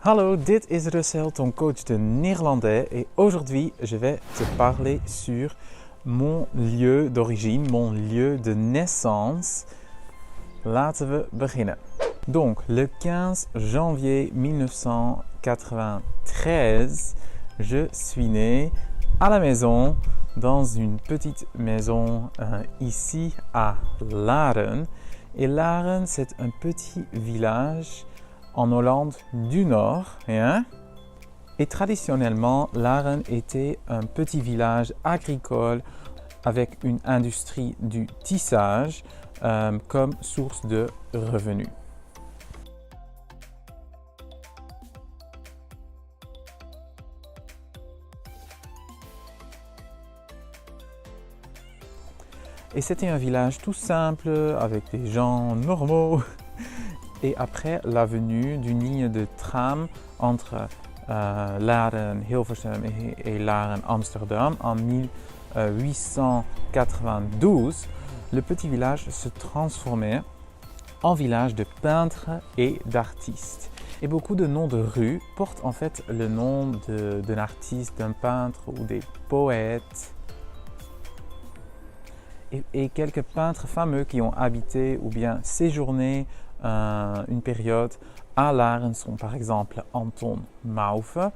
Hallo, dit is Russell, ton coach de néerlandais et aujourd'hui je vais te parler sur mon lieu d'origine, mon lieu de naissance. Laten we beginnen. Donc, le 15 janvier 1993, je suis né à la maison, dans une petite maison ici à Laren. Et Laren, c'est un petit village en Hollande du Nord. Hein? Et traditionnellement, Laren était un petit village agricole avec une industrie du tissage comme source de revenus. Et c'était un village tout simple, avec des gens normaux. Et après la venue d'une ligne de tram entre Laren, Hilversum et Laren, Amsterdam en 1892, le petit village se transformait en village de peintres et d'artistes. Et beaucoup de noms de rues portent en fait le nom d'un artiste, d'un peintre ou des poètes. Et quelques peintres fameux qui ont habité ou bien séjourné une période à Laren sont par exemple Anton Mauve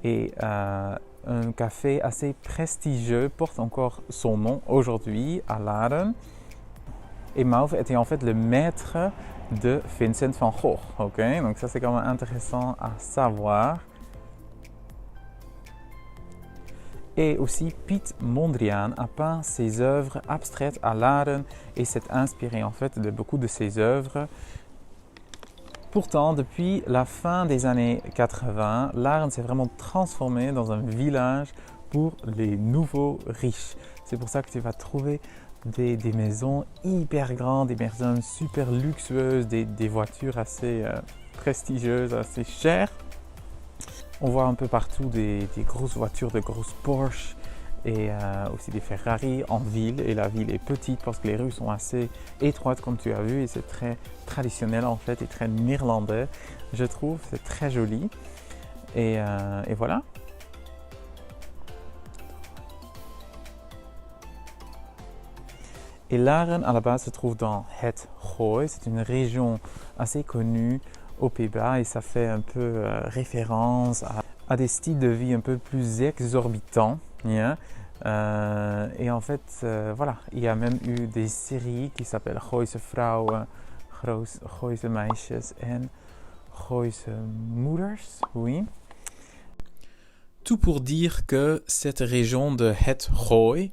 et un café assez prestigieux porte encore son nom aujourd'hui à Laren. Et Mauve était en fait le maître de Vincent van Gogh. Okay? Donc ça c'est quand même intéressant à savoir. Et aussi, Piet Mondriaan a peint ses œuvres abstraites à Laren et s'est inspiré en fait de beaucoup de ses œuvres. Pourtant, depuis la fin des années 80, Laren s'est vraiment transformé dans un village pour les nouveaux riches. C'est pour ça que tu vas trouver des maisons hyper grandes, des maisons super luxueuses, des voitures assez prestigieuses, assez chères. On voit un peu partout des grosses voitures, de grosses Porsche et aussi des Ferrari en ville. Et la ville est petite parce que les rues sont assez étroites comme tu as vu et c'est très traditionnel en fait et très néerlandais. Je trouve, c'est très joli. Et voilà. Et Laren à la base se trouve dans Het Gooi. C'est une région assez connue aux Pays-Bas et ça fait un peu référence à des styles de vie un peu plus exorbitants. Yeah. Et en fait, voilà, il y a même eu des séries qui s'appellent Gooise Vrouwen, Gooise Meisjes en Gooise Moeders. Oui. Tout pour dire que cette région de Het Gooi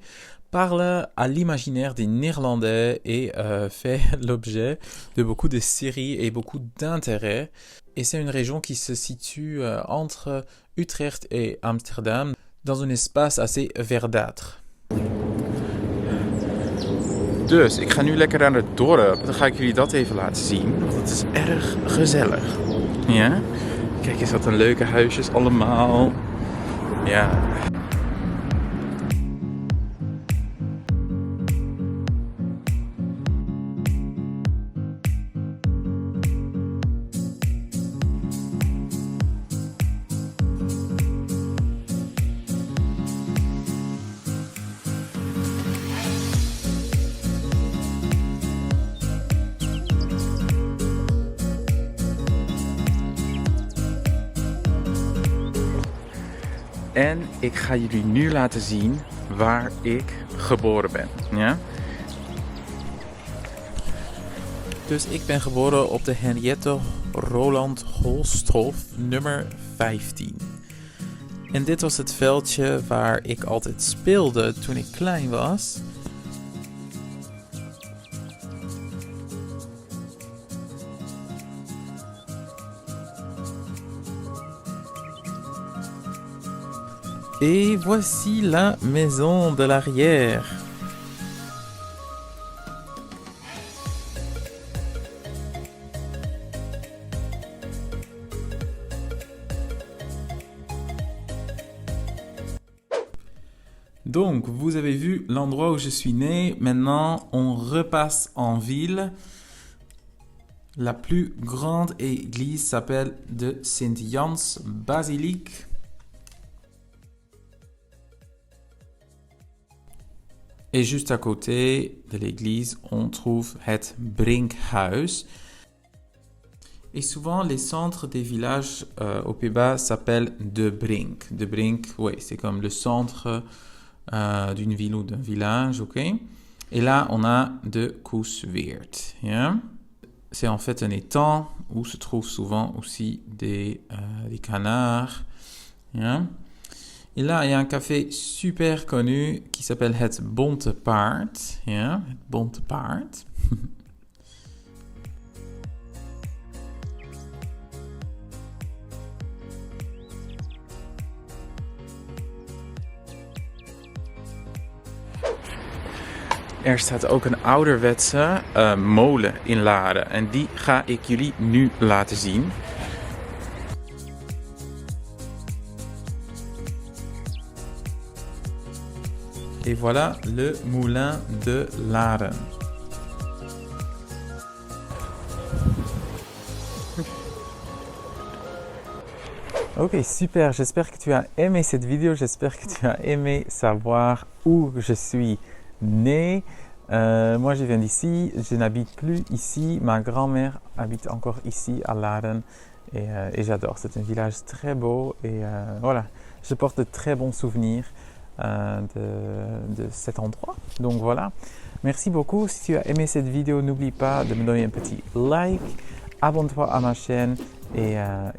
parle à l'imaginaire des Néerlandais et fait l'objet de beaucoup de séries et beaucoup d'intérêt. Et c'est une région qui se situe entre Utrecht et Amsterdam dans un espace assez verdâtre. Dus, ik ga nu lekker naar het dorp. Dan ga ik jullie dat even laten zien. Want het is erg gezellig. Ja? Kijk eens wat een leuke huisjes allemaal. Ja. En ik ga jullie nu laten zien waar ik geboren ben. Ja? Dus ik ben geboren op de Henriette Roland Holstrof nummer 15. En dit was het veldje waar ik altijd speelde toen ik klein was. Et voici la maison de l'arrière. Donc, vous avez vu l'endroit où je suis né. Maintenant, on repasse en ville. La plus grande église s'appelle de Sint-Jans Basiliek. Et juste à côté de l'église, on trouve het Brinkhuis. Et souvent, les centres des villages aux Pays-Bas s'appellent de Brink. De Brink, oui, c'est comme le centre d'une ville ou d'un village, ok? Et là, on a de Koesweert. Yeah? C'est en fait un étang où se trouvent souvent aussi des canards. Yeah? Et là, il y a un café super connu qui s'appelle Het Bonte Paard. Yeah? Het Bonte Paard. Er staat ook een ouderwetse molen in Laren en die ga ik jullie nu laten zien. Et voilà le moulin de Laren. Ok, super, j'espère que tu as aimé cette vidéo, j'espère que tu as aimé savoir où je suis né. Moi, je viens d'ici, je n'habite plus ici. Ma grand-mère habite encore ici à Laren et j'adore. C'est un village très beau et voilà, je porte de très bons souvenirs de cet endroit. Donc voilà, merci beaucoup. Si tu as aimé cette vidéo, n'oublie pas de me donner un petit like, abonne-toi à ma chaîne et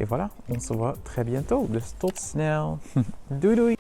voilà, on se voit très bientôt. Dus tot snel. Doei doei!